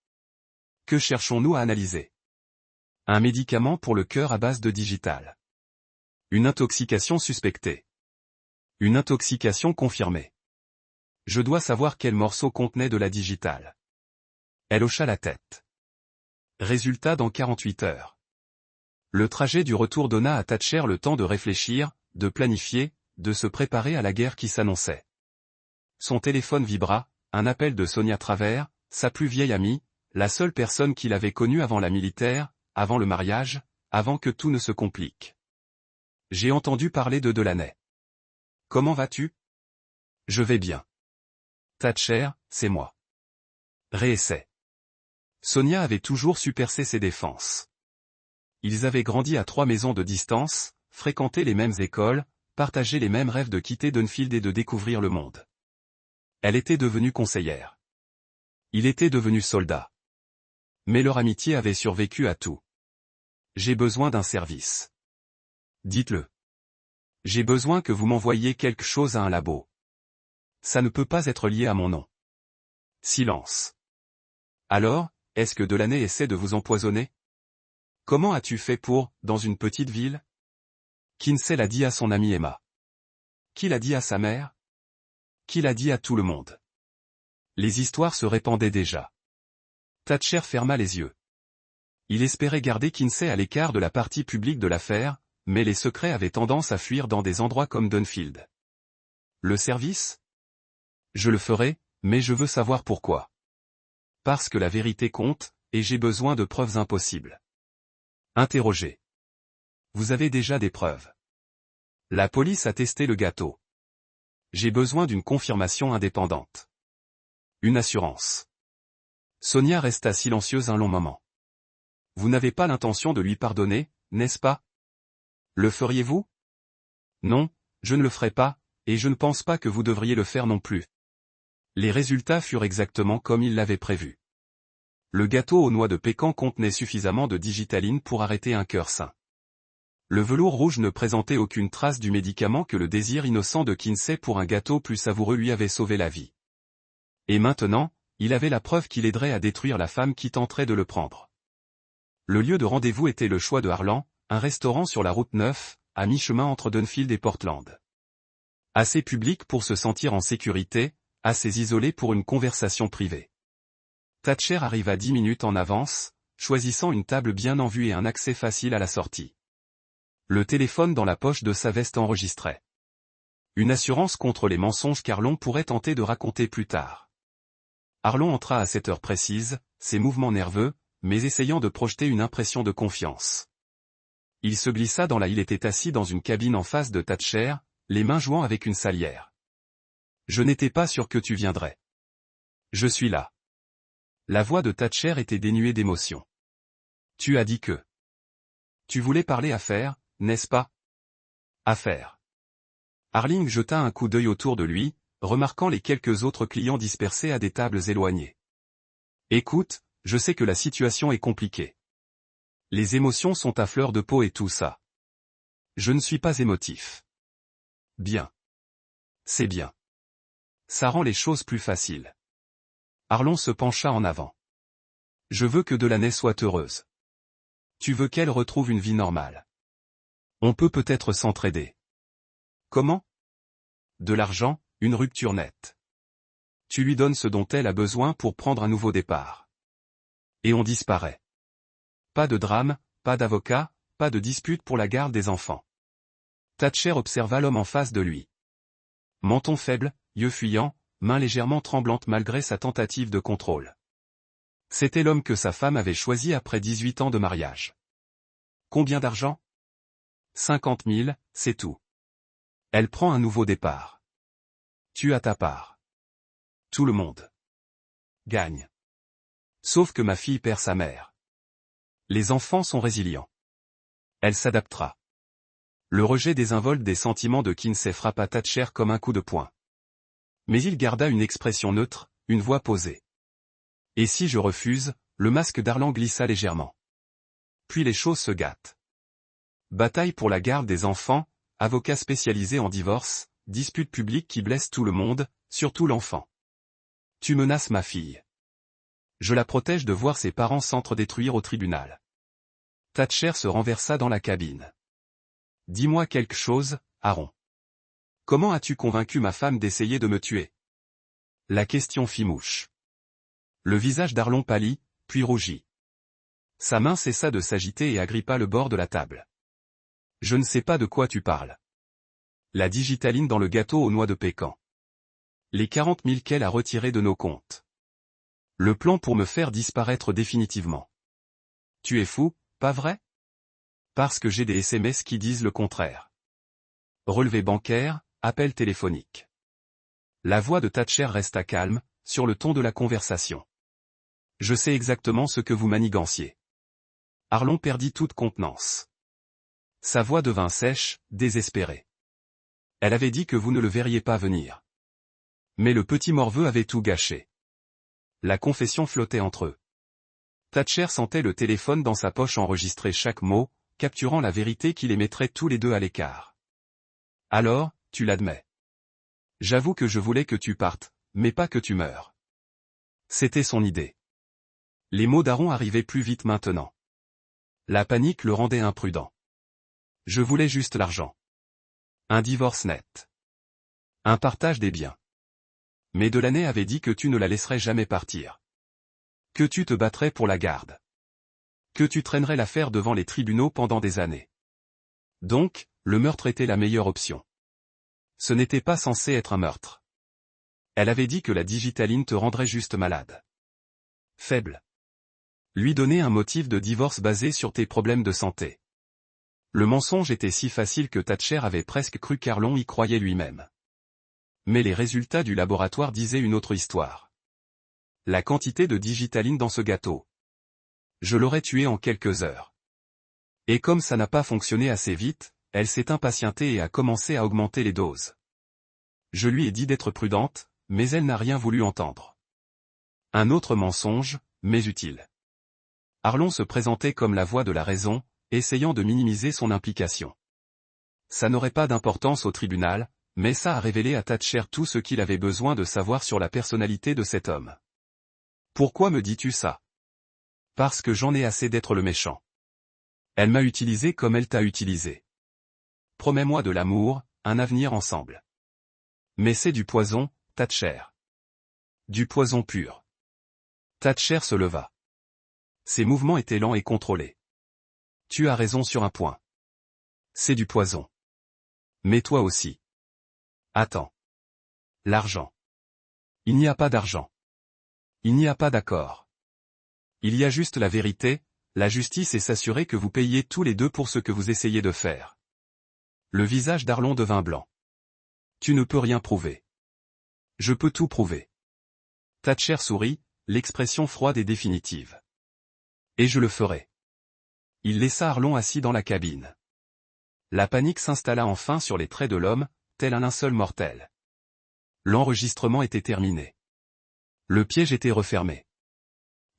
Que cherchons-nous à analyser? Un médicament pour le cœur à base de digital. Une intoxication suspectée. Une intoxication confirmée. Je dois savoir quel morceau contenait de la digital. Elle hocha la tête. Résultat dans 48 heures. Le trajet du retour donna à Thatcher le temps de réfléchir, de planifier, de se préparer à la guerre qui s'annonçait. Son téléphone vibra, un appel de Sonia Travers, sa plus vieille amie, la seule personne qu'il avait connue avant la militaire, avant le mariage, avant que tout ne se complique. J'ai entendu parler de Delaney. Comment vas-tu? Je vais bien. Thatcher, c'est moi. Réessai. Sonia avait toujours su percer ses défenses. Ils avaient grandi à 3 maisons de distance, fréquenté les mêmes écoles, partagé les mêmes rêves de quitter Dunfield et de découvrir le monde. Elle était devenue conseillère. Il était devenu soldat. Mais leur amitié avait survécu à tout. J'ai besoin d'un service. Dites-le. J'ai besoin que vous m'envoyiez quelque chose à un labo. Ça ne peut pas être lié à mon nom. Silence. Alors, est-ce que Delaney essaie de vous empoisonner? Comment as-tu fait pour, dans une petite ville? Kinsey l'a dit à son amie Emma. Qui l'a dit à sa mère? Qui l'a dit à tout le monde? Les histoires se répandaient déjà. Thatcher ferma les yeux. Il espérait garder Kinsey à l'écart de la partie publique de l'affaire, mais les secrets avaient tendance à fuir dans des endroits comme Dunfield. Le service? Je le ferai, mais je veux savoir pourquoi. Parce que la vérité compte, et j'ai besoin de preuves impossibles. Interrogé. Vous avez déjà des preuves. La police a testé le gâteau. J'ai besoin d'une confirmation indépendante. Une assurance. Sonia resta silencieuse un long moment. Vous n'avez pas l'intention de lui pardonner, n'est-ce pas? Le feriez-vous? Non, je ne le ferai pas, et je ne pense pas que vous devriez le faire non plus. Les résultats furent exactement comme il l'avait prévu. Le gâteau aux noix de pécan contenait suffisamment de digitaline pour arrêter un cœur sain. Le velours rouge ne présentait aucune trace du médicament que le désir innocent de Kinsey pour un gâteau plus savoureux lui avait sauvé la vie. Et maintenant, il avait la preuve qu'il aiderait à détruire la femme qui tenterait de le prendre. Le lieu de rendez-vous était le choix de Harlan, un restaurant sur la route 9, à mi-chemin entre Dunfield et Portland. Assez public pour se sentir en sécurité, assez isolé pour une conversation privée. Thatcher arriva 10 minutes en avance, choisissant une table bien en vue et un accès facile à la sortie. Le téléphone dans la poche de sa veste enregistrait. Une assurance contre les mensonges qu'Arlon pourrait tenter de raconter plus tard. Arlon entra à cette heure précise, ses mouvements nerveux, mais essayant de projeter une impression de confiance. Il se glissa il était assis dans une cabine en face de Thatcher, les mains jouant avec une salière. Je n'étais pas sûr que tu viendrais. Je suis là. La voix de Thatcher était dénuée d'émotion. Tu as dit que. Tu voulais parler affaires, n'est-ce pas? Affaires. Arling jeta un coup d'œil autour de lui, remarquant les quelques autres clients dispersés à des tables éloignées. Écoute, je sais que la situation est compliquée. Les émotions sont à fleur de peau et tout ça. Je ne suis pas émotif. Bien. C'est bien. Ça rend les choses plus faciles. Arlon se pencha en avant. Je veux que Delaney soit heureuse. Tu veux qu'elle retrouve une vie normale. On peut peut-être s'entraider. Comment? De l'argent, une rupture nette. Tu lui donnes ce dont elle a besoin pour prendre un nouveau départ. Et on disparaît. Pas de drame, pas d'avocat, pas de dispute pour la garde des enfants. Thatcher observa l'homme en face de lui. Menton faible, yeux fuyants, mains légèrement tremblantes malgré sa tentative de contrôle. C'était l'homme que sa femme avait choisi après 18 ans de mariage. Combien d'argent? 50 000, c'est tout. Elle prend un nouveau départ. Tu as ta part. Tout le monde gagne. Sauf que ma fille perd sa mère. Les enfants sont résilients. Elle s'adaptera. Le rejet désinvolte des sentiments de Kinsey frappa Thatcher comme un coup de poing. Mais il garda une expression neutre, une voix posée. Et si je refuse? Le masque d'Arlan glissa légèrement. Puis les choses se gâtent. Bataille pour la garde des enfants, avocat spécialisé en divorce, dispute publique qui blesse tout le monde, surtout l'enfant. Tu menaces ma fille. Je la protège de voir ses parents s'entre-détruire au tribunal. Thatcher se renversa dans la cabine. Dis-moi quelque chose, Aaron. Comment as-tu convaincu ma femme d'essayer de me tuer? La question fit mouche. Le visage d'Arlon pâlit, puis rougit. Sa main cessa de s'agiter et agrippa le bord de la table. Je ne sais pas de quoi tu parles. La digitaline dans le gâteau aux noix de pécan. Les 40 000 qu'elle a retirés de nos comptes. Le plan pour me faire disparaître définitivement. Tu es fou, pas vrai? Parce que j'ai des SMS qui disent le contraire. Relevé bancaire, appel téléphonique. La voix de Thatcher resta calme, sur le ton de la conversation. Je sais exactement ce que vous maniganciez. Arlon perdit toute contenance. Sa voix devint sèche, désespérée. Elle avait dit que vous ne le verriez pas venir. Mais le petit morveux avait tout gâché. La confession flottait entre eux. Thatcher sentait le téléphone dans sa poche enregistrer chaque mot, capturant la vérité qui les mettrait tous les deux à l'écart. Alors, tu l'admets. J'avoue que je voulais que tu partes, mais pas que tu meures. C'était son idée. Les mots d'Aaron arrivaient plus vite maintenant. La panique le rendait imprudent. Je voulais juste l'argent. Un divorce net. Un partage des biens. Mais Delaney avait dit que tu ne la laisserais jamais partir. Que tu te battrais pour la garde. Que tu traînerais l'affaire devant les tribunaux pendant des années. Donc, le meurtre était la meilleure option. Ce n'était pas censé être un meurtre. Elle avait dit que la digitaline te rendrait juste malade. Faible. Lui donner un motif de divorce basé sur tes problèmes de santé. Le mensonge était si facile que Thatcher avait presque cru qu'Arlon y croyait lui-même. Mais les résultats du laboratoire disaient une autre histoire. La quantité de digitaline dans ce gâteau. Je l'aurais tué en quelques heures. Et comme ça n'a pas fonctionné assez vite, elle s'est impatientée et a commencé à augmenter les doses. Je lui ai dit d'être prudente, mais elle n'a rien voulu entendre. Un autre mensonge, mais utile. Arlon se présentait comme la voix de la raison, essayant de minimiser son implication. Ça n'aurait pas d'importance au tribunal, mais ça a révélé à Thatcher tout ce qu'il avait besoin de savoir sur la personnalité de cet homme. Pourquoi me dis-tu ça? Parce que j'en ai assez d'être le méchant. Elle m'a utilisé comme elle t'a utilisé. Promets-moi de l'amour, un avenir ensemble. Mais c'est du poison, Thatcher. Du poison pur. Thatcher se leva. Ses mouvements étaient lents et contrôlés. Tu as raison sur un point. C'est du poison. Mais toi aussi. Attends. L'argent. Il n'y a pas d'argent. Il n'y a pas d'accord. Il y a juste la vérité, la justice et s'assurer que vous payez tous les deux pour ce que vous essayez de faire. Le visage d'Arlon devint blanc. Tu ne peux rien prouver. Je peux tout prouver. Thatcher sourit, l'expression froide et définitive. Et je le ferai. Il laissa Arlon assis dans la cabine. La panique s'installa enfin sur les traits de l'homme, tel un linceul mortel. L'enregistrement était terminé. Le piège était refermé.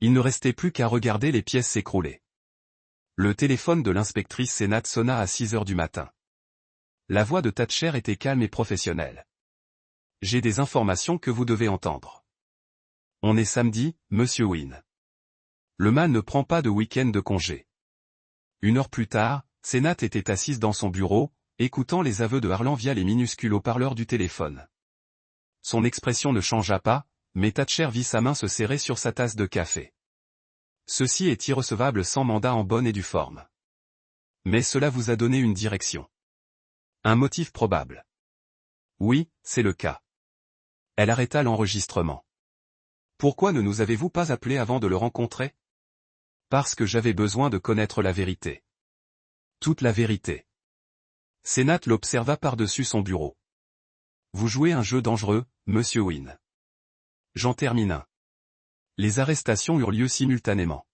Il ne restait plus qu'à regarder les pièces s'écrouler. Le téléphone de l'inspectrice Sennat sonna à 6 heures du matin. La voix de Thatcher était calme et professionnelle. « J'ai des informations que vous devez entendre. On est samedi, monsieur Wynne. Le mal ne prend pas de week-end de congé. » 1 heure plus tard, Sennat était assise dans son bureau, écoutant les aveux de Harlan via les minuscules haut-parleurs du téléphone. Son expression ne changea pas, mais Thatcher vit sa main se serrer sur sa tasse de café. Ceci est irrecevable sans mandat en bonne et due forme. Mais cela vous a donné une direction. Un motif probable. Oui, c'est le cas. Elle arrêta l'enregistrement. Pourquoi ne nous avez-vous pas appelé avant de le rencontrer? Parce que j'avais besoin de connaître la vérité. Toute la vérité. Sennat l'observa par-dessus son bureau. Vous jouez un jeu dangereux, monsieur Wynne. J'en termine un. Les arrestations eurent lieu simultanément.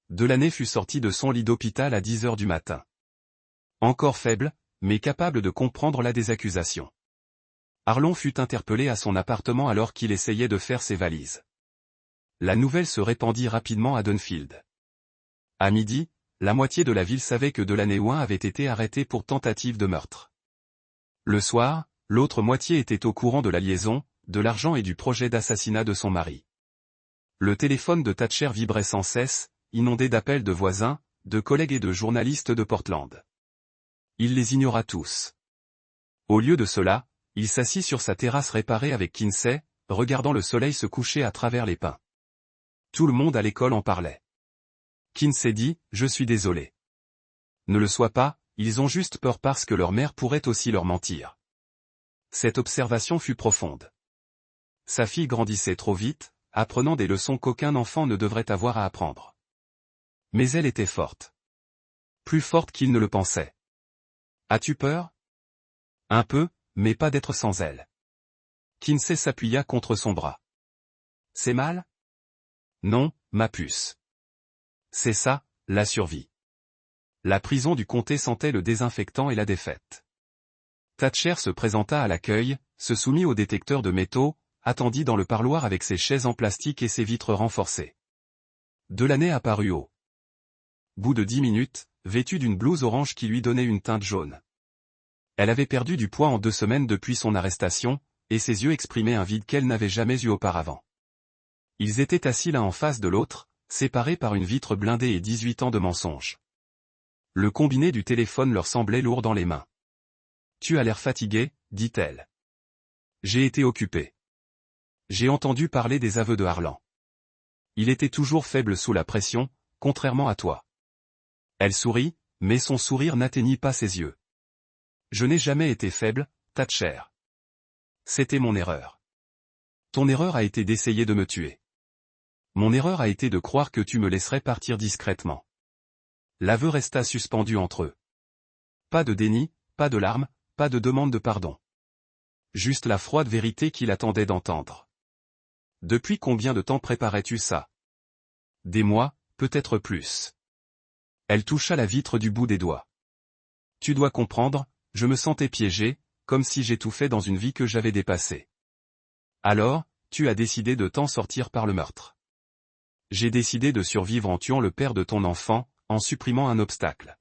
Delaney fut sorti de son lit d'hôpital à 10 heures du matin. Encore faible, mais capable de comprendre la des accusations. Arlon fut interpellé à son appartement alors qu'il essayait de faire ses valises. La nouvelle se répandit rapidement à Dunfield. À midi, la moitié de la ville savait que Delaney avait été arrêté pour tentative de meurtre. Le soir, l'autre moitié était au courant de la liaison, de l'argent et du projet d'assassinat de son mari. Le téléphone de Thatcher vibrait sans cesse, inondé d'appels de voisins, de collègues et de journalistes de Portland. Il les ignora tous. Au lieu de cela, il s'assit sur sa terrasse réparée avec Kinsey, regardant le soleil se coucher à travers les pins. Tout le monde à l'école en parlait. Kinsey dit, « Je suis désolé. Ne le sois pas, ils ont juste peur parce que leur mère pourrait aussi leur mentir. » Cette observation fut profonde. Sa fille grandissait trop vite, apprenant des leçons qu'aucun enfant ne devrait avoir à apprendre. Mais elle était forte. Plus forte qu'il ne le pensait. As-tu peur? Un peu, mais pas d'être sans elle. Kinsey s'appuya contre son bras. C'est mal? Non, ma puce. C'est ça, la survie. La prison du comté sentait le désinfectant et la défaite. Thatcher se présenta à l'accueil, se soumit au détecteur de métaux, attendit dans le parloir avec ses chaises en plastique et ses vitres renforcées. Delaney apparut au bout de 10 minutes, vêtue d'une blouse orange qui lui donnait une teinte jaune. Elle avait perdu du poids en 2 semaines depuis son arrestation, et ses yeux exprimaient un vide qu'elle n'avait jamais eu auparavant. Ils étaient assis l'un en face de l'autre, séparés par une vitre blindée et 18 ans de mensonges. Le combiné du téléphone leur semblait lourd dans les mains. « Tu as l'air fatigué, dit-elle. J'ai été occupé. J'ai entendu parler des aveux de Harlan. Il était toujours faible sous la pression, contrairement à toi. » Elle sourit, mais son sourire n'atteignit pas ses yeux. « Je n'ai jamais été faible, Thatcher. C'était mon erreur. Ton erreur a été d'essayer de me tuer. Mon erreur a été de croire que tu me laisserais partir discrètement. » L'aveu resta suspendu entre eux. Pas de déni, pas de larmes, pas de demande de pardon. Juste la froide vérité qu'il attendait d'entendre. « Depuis combien de temps préparais-tu ça? » Des mois, peut-être plus. Elle toucha la vitre du bout des doigts. « Tu dois comprendre, je me sentais piégé, comme si j'étouffais dans une vie que j'avais dépassée. Alors, tu as décidé de t'en sortir par le meurtre. J'ai décidé de survivre en tuant le père de ton enfant, en supprimant un obstacle. »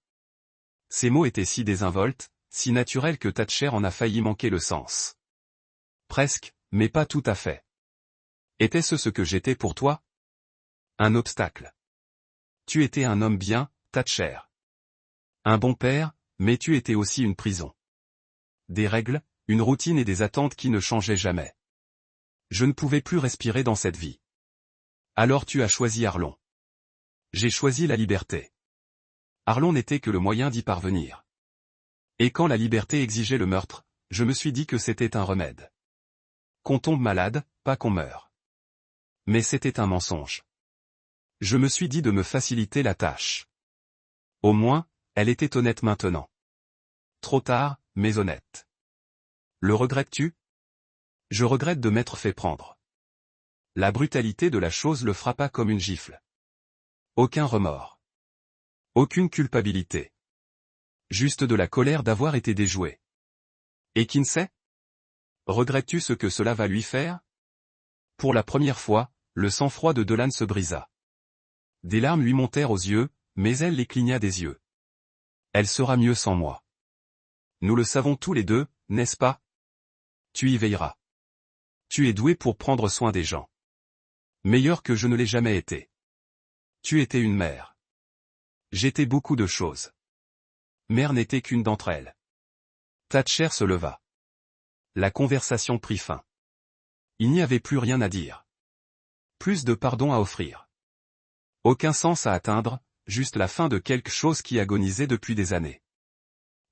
Ces mots étaient si désinvoltes, si naturels que Thatcher en a failli manquer le sens. Presque, mais pas tout à fait. Était-ce ce que j'étais pour toi? Un obstacle. Tu étais un homme bien, Thatcher. Un bon père, mais tu étais aussi une prison. Des règles, une routine et des attentes qui ne changeaient jamais. Je ne pouvais plus respirer dans cette vie. Alors tu as choisi Harlan. J'ai choisi la liberté. Harlan n'était que le moyen d'y parvenir. Et quand la liberté exigeait le meurtre, je me suis dit que c'était un remède. Qu'on tombe malade, pas qu'on meure. Mais c'était un mensonge. Je me suis dit de me faciliter la tâche. Au moins, elle était honnête maintenant. Trop tard, mais honnête. Le regrettes-tu? Je regrette de m'être fait prendre. La brutalité de la chose le frappa comme une gifle. Aucun remords. Aucune culpabilité. Juste de la colère d'avoir été déjoué. Et Kinsey? Regrettes-tu ce que cela va lui faire? Pour la première fois, le sang-froid de Delanne se brisa. Des larmes lui montèrent aux yeux, mais elle les cligna des yeux. Elle sera mieux sans moi. Nous le savons tous les deux, n'est-ce pas? Tu y veilleras. Tu es doué pour prendre soin des gens. Meilleur que je ne l'ai jamais été. Tu étais une mère. J'étais beaucoup de choses. Mère n'était qu'une d'entre elles. Thatcher se leva. La conversation prit fin. Il n'y avait plus rien à dire. Plus de pardon à offrir. Aucun sens à atteindre, juste la fin de quelque chose qui agonisait depuis des années.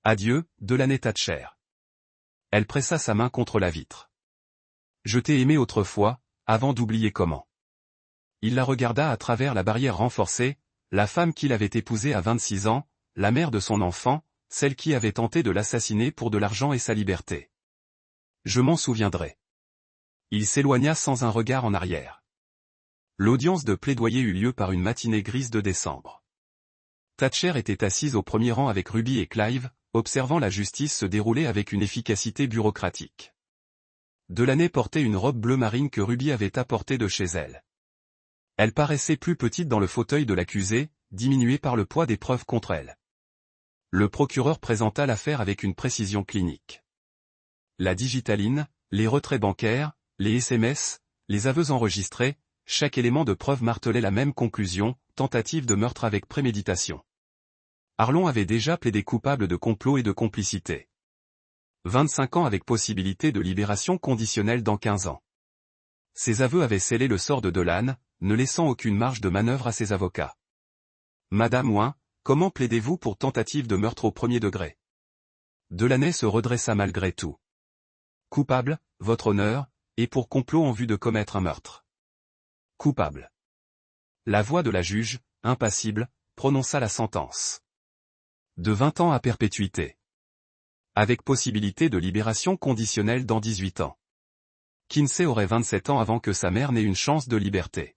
Adieu, Delaney Thatcher. Elle pressa sa main contre la vitre. Je t'ai aimé autrefois, avant d'oublier comment. Il la regarda à travers la barrière renforcée, la femme qu'il avait épousée à 26 ans, la mère de son enfant, celle qui avait tenté de l'assassiner pour de l'argent et sa liberté. Je m'en souviendrai. Il s'éloigna sans un regard en arrière. L'audience de plaidoyer eut lieu par une matinée grise de décembre. Thatcher était assise au premier rang avec Ruby et Clive, observant la justice se dérouler avec une efficacité bureaucratique. Delaney portait une robe bleu marine que Ruby avait apportée de chez elle. Elle paraissait plus petite dans le fauteuil de l'accusé, diminuée par le poids des preuves contre elle. Le procureur présenta l'affaire avec une précision clinique. La digitaline, les retraits bancaires, les SMS, les aveux enregistrés, chaque élément de preuve martelait la même conclusion, tentative de meurtre avec préméditation. Arlon avait déjà plaidé coupable de complot et de complicité. 25 ans avec possibilité de libération conditionnelle dans 15 ans. Ses aveux avaient scellé le sort de Delanne, ne laissant aucune marge de manœuvre à ses avocats. Madame Ouin, comment plaidez-vous pour tentative de meurtre au premier degré? Delaney se redressa malgré tout. Coupable, votre honneur, et pour complot en vue de commettre un meurtre. Coupable. La voix de la juge, impassible, prononça la sentence. De 20 ans à perpétuité. Avec possibilité de libération conditionnelle dans 18 ans. Kinsey aurait 27 ans avant que sa mère n'ait une chance de liberté.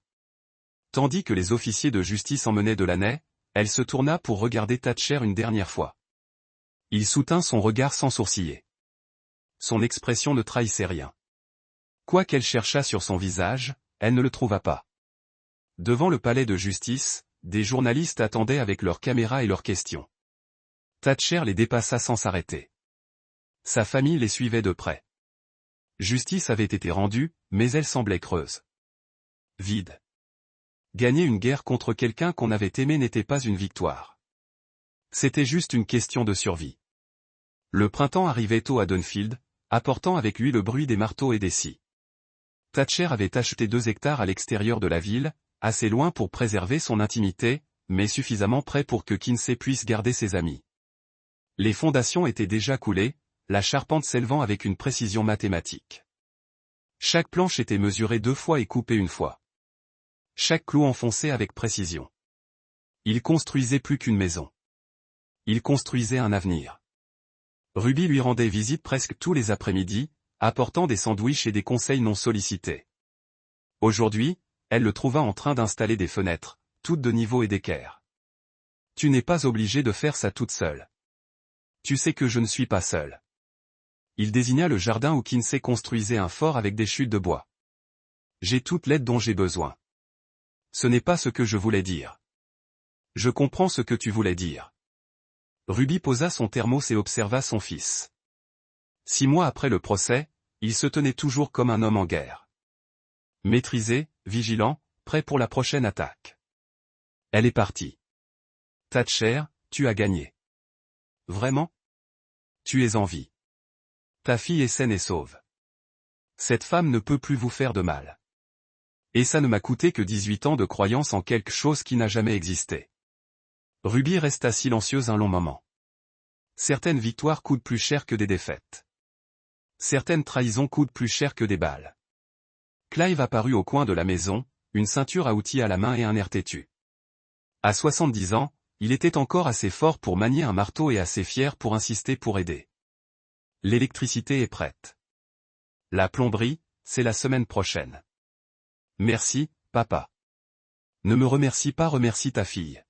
Tandis que les officiers de justice emmenaient Delaney, elle se tourna pour regarder Thatcher une dernière fois. Il soutint son regard sans sourciller. Son expression ne trahissait rien. Quoi qu'elle cherchât sur son visage, elle ne le trouva pas. Devant le palais de justice, des journalistes attendaient avec leurs caméras et leurs questions. Thatcher les dépassa sans s'arrêter. Sa famille les suivait de près. Justice avait été rendue, mais elle semblait creuse. Vide. Gagner une guerre contre quelqu'un qu'on avait aimé n'était pas une victoire. C'était juste une question de survie. Le printemps arrivait tôt à Dunfield, apportant avec lui le bruit des marteaux et des scies. Thatcher avait acheté 2 hectares à l'extérieur de la ville, assez loin pour préserver son intimité, mais suffisamment près pour que Kinsey puisse garder ses amis. Les fondations étaient déjà coulées, la charpente s'élevant avec une précision mathématique. Chaque planche était mesurée 2 fois et coupée 1 fois. Chaque clou enfoncé avec précision. Il construisait plus qu'une maison. Il construisait un avenir. Ruby lui rendait visite presque tous les après-midi, apportant des sandwichs et des conseils non sollicités. Aujourd'hui, elle le trouva en train d'installer des fenêtres, toutes de niveau et d'équerre. Tu n'es pas obligé de faire ça toute seule. Tu sais que je ne suis pas seul. Il désigna le jardin où Kinsey construisait un fort avec des chutes de bois. J'ai toute l'aide dont j'ai besoin. Ce n'est pas ce que je voulais dire. Je comprends ce que tu voulais dire. Ruby posa son thermos et observa son fils. 6 mois après le procès, il se tenait toujours comme un homme en guerre. Maîtrisé, vigilant, prêt pour la prochaine attaque. Elle est partie. Thatcher, tu as gagné. Vraiment? Tu es en vie. Ta fille est saine et sauve. Cette femme ne peut plus vous faire de mal. Et ça ne m'a coûté que 18 ans de croyance en quelque chose qui n'a jamais existé. Ruby resta silencieuse un long moment. Certaines victoires coûtent plus cher que des défaites. Certaines trahisons coûtent plus cher que des balles. Clive apparut au coin de la maison, une ceinture à outils à la main et un air têtu. À 70 ans, il était encore assez fort pour manier un marteau et assez fier pour insister pour aider. L'électricité est prête. La plomberie, c'est la semaine prochaine. Merci, papa. Ne me remercie pas, remercie ta fille.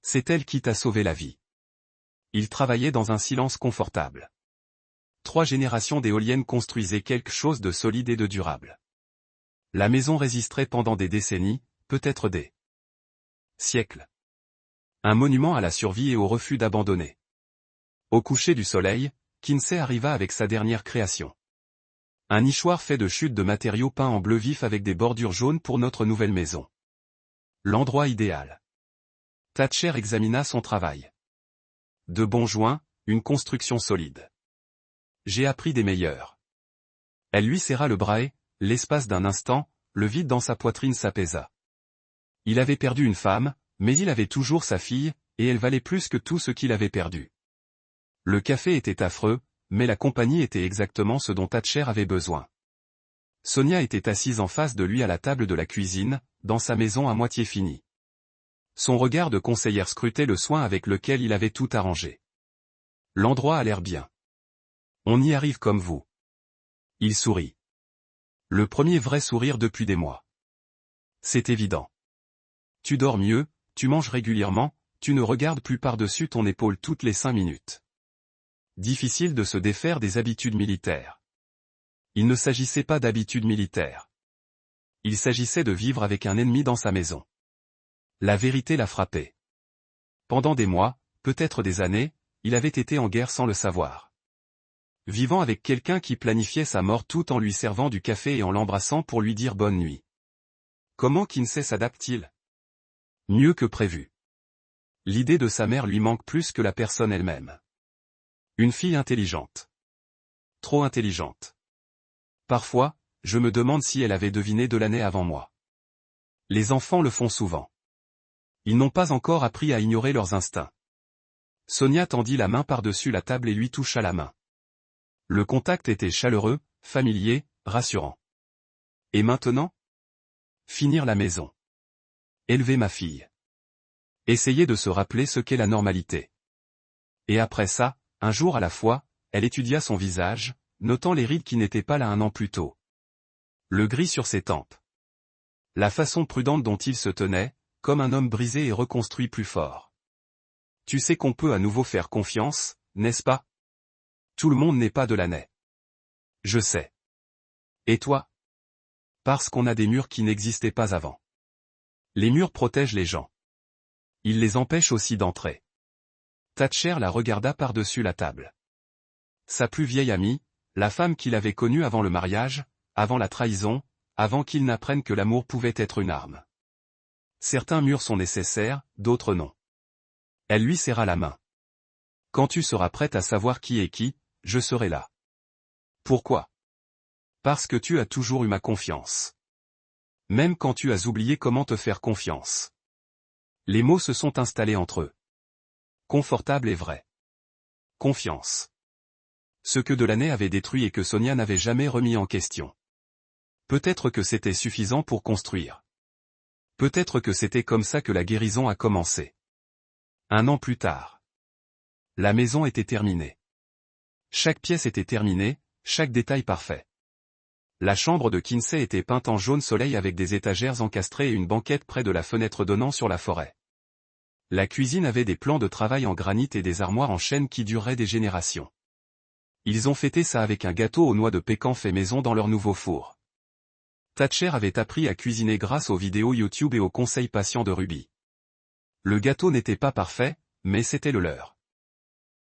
C'est elle qui t'a sauvé la vie. Il travaillait dans un silence confortable. 3 générations d'éoliennes construisaient quelque chose de solide et de durable. La maison résisterait pendant des décennies, peut-être des siècles. Un monument à la survie et au refus d'abandonner. Au coucher du soleil, Kinsey arriva avec sa dernière création. Un nichoir fait de chutes de matériaux peints en bleu vif avec des bordures jaunes pour notre nouvelle maison. L'endroit idéal. Thatcher examina son travail. De bons joints, une construction solide. J'ai appris des meilleurs. Elle lui serra le bras et, l'espace d'un instant, le vide dans sa poitrine s'apaisa. Il avait perdu une femme, mais il avait toujours sa fille, et elle valait plus que tout ce qu'il avait perdu. Le café était affreux, mais la compagnie était exactement ce dont Thatcher avait besoin. Sonia était assise en face de lui à la table de la cuisine, dans sa maison à moitié finie. Son regard de conseillère scrutait le soin avec lequel il avait tout arrangé. L'endroit a l'air bien. On y arrive comme vous. Il sourit. Le premier vrai sourire depuis des mois. C'est évident. Tu dors mieux, tu manges régulièrement, tu ne regardes plus par-dessus ton épaule toutes les 5 minutes. Difficile de se défaire des habitudes militaires. Il ne s'agissait pas d'habitudes militaires. Il s'agissait de vivre avec un ennemi dans sa maison. La vérité l'a frappé. Pendant des mois, peut-être des années, il avait été en guerre sans le savoir. Vivant avec quelqu'un qui planifiait sa mort tout en lui servant du café et en l'embrassant pour lui dire bonne nuit. Comment Kinsey s'adapte-t-il? Mieux que prévu. L'idée de sa mère lui manque plus que la personne elle-même. Une fille intelligente. Trop intelligente. Parfois, je me demande si elle avait deviné de l'année avant moi. Les enfants le font souvent. Ils n'ont pas encore appris à ignorer leurs instincts. Sonia tendit la main par-dessus la table et lui toucha la main. Le contact était chaleureux, familier, rassurant. Et maintenant? Finir la maison. Élever ma fille. Essayer de se rappeler ce qu'est la normalité. Et après ça, un jour à la fois, elle étudia son visage, notant les rides qui n'étaient pas là un an plus tôt. Le gris sur ses tempes. La façon prudente dont il se tenait, comme un homme brisé et reconstruit plus fort. Tu sais qu'on peut à nouveau faire confiance, n'est-ce pas? Tout le monde n'est pas de l'année. Je sais. Et toi? Parce qu'on a des murs qui n'existaient pas avant. Les murs protègent les gens. Ils les empêchent aussi d'entrer. Thatcher la regarda par-dessus la table. Sa plus vieille amie, la femme qu'il avait connue avant le mariage, avant la trahison, avant qu'il n'apprenne que l'amour pouvait être une arme. Certains murs sont nécessaires, d'autres non. Elle lui serra la main. Quand tu seras prête à savoir qui est qui, je serai là. Pourquoi? Parce que tu as toujours eu ma confiance. Même quand tu as oublié comment te faire confiance. Les mots se sont installés entre eux. Confortable et vrai. Confiance. Ce que Delaney avait détruit et que Sonia n'avait jamais remis en question. Peut-être que c'était suffisant pour construire. Peut-être que c'était comme ça que la guérison a commencé. 1 an plus tard. La maison était terminée. Chaque pièce était terminée, chaque détail parfait. La chambre de Kinsey était peinte en jaune soleil avec des étagères encastrées et une banquette près de la fenêtre donnant sur la forêt. La cuisine avait des plans de travail en granit et des armoires en chêne qui dureraient des générations. Ils ont fêté ça avec un gâteau aux noix de pécan fait maison dans leur nouveau four. Thatcher avait appris à cuisiner grâce aux vidéos YouTube et aux conseils patients de Ruby. Le gâteau n'était pas parfait, mais c'était le leur.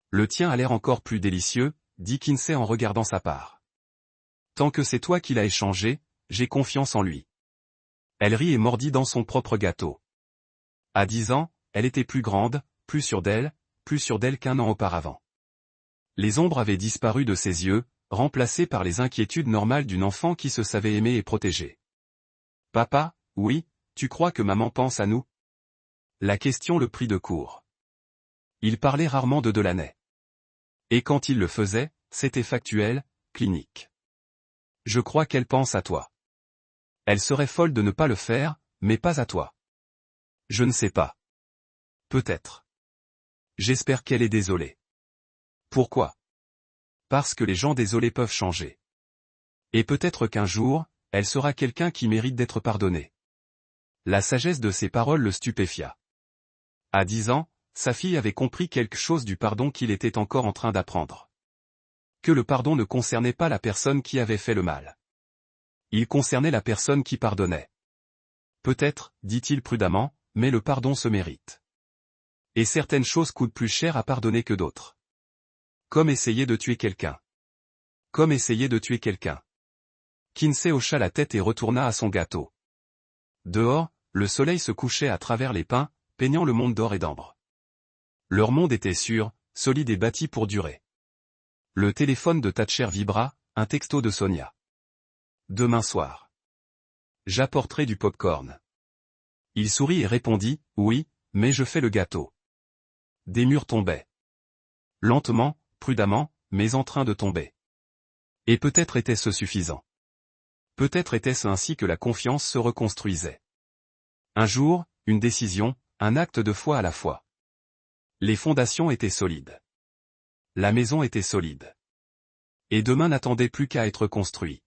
Le tien a l'air encore plus délicieux, dit Kinsey en regardant sa part. Tant que c'est toi qui l'as échangé, j'ai confiance en lui. Elle rit et mordit dans son propre gâteau. À 10 ans, elle était plus grande, plus sûre d'elle qu'1 an auparavant. Les ombres avaient disparu de ses yeux, remplacées par les inquiétudes normales d'une enfant qui se savait aimée et protégée. Papa, oui, tu crois que maman pense à nous? La question le prit de court. Il parlait rarement de Delaney. Et quand il le faisait, c'était factuel, clinique. Je crois qu'elle pense à toi. Elle serait folle de ne pas le faire, mais pas à toi. Je ne sais pas. Peut-être. J'espère qu'elle est désolée. Pourquoi? Parce que les gens désolés peuvent changer. Et peut-être qu'un jour, elle sera quelqu'un qui mérite d'être pardonné. La sagesse de ses paroles le stupéfia. À 10 ans, sa fille avait compris quelque chose du pardon qu'il était encore en train d'apprendre. Que le pardon ne concernait pas la personne qui avait fait le mal. Il concernait la personne qui pardonnait. Peut-être, dit-il prudemment, mais le pardon se mérite. Et certaines choses coûtent plus cher à pardonner que d'autres. Comme essayer de tuer quelqu'un. Comme essayer de tuer quelqu'un. Kinsey hocha la tête et retourna à son gâteau. Dehors, le soleil se couchait à travers les pins, peignant le monde d'or et d'ambre. Leur monde était sûr, solide et bâti pour durer. Le téléphone de Thatcher vibra, un texto de Sonia. Demain soir. J'apporterai du pop-corn. Il sourit et répondit, oui, mais je fais le gâteau. Des murs tombaient. Lentement, prudemment, mais en train de tomber. Et peut-être était-ce suffisant. Peut-être était-ce ainsi que la confiance se reconstruisait. Un jour, une décision, un acte de foi à la fois. Les fondations étaient solides. La maison était solide. Et demain n'attendait plus qu'à être construit.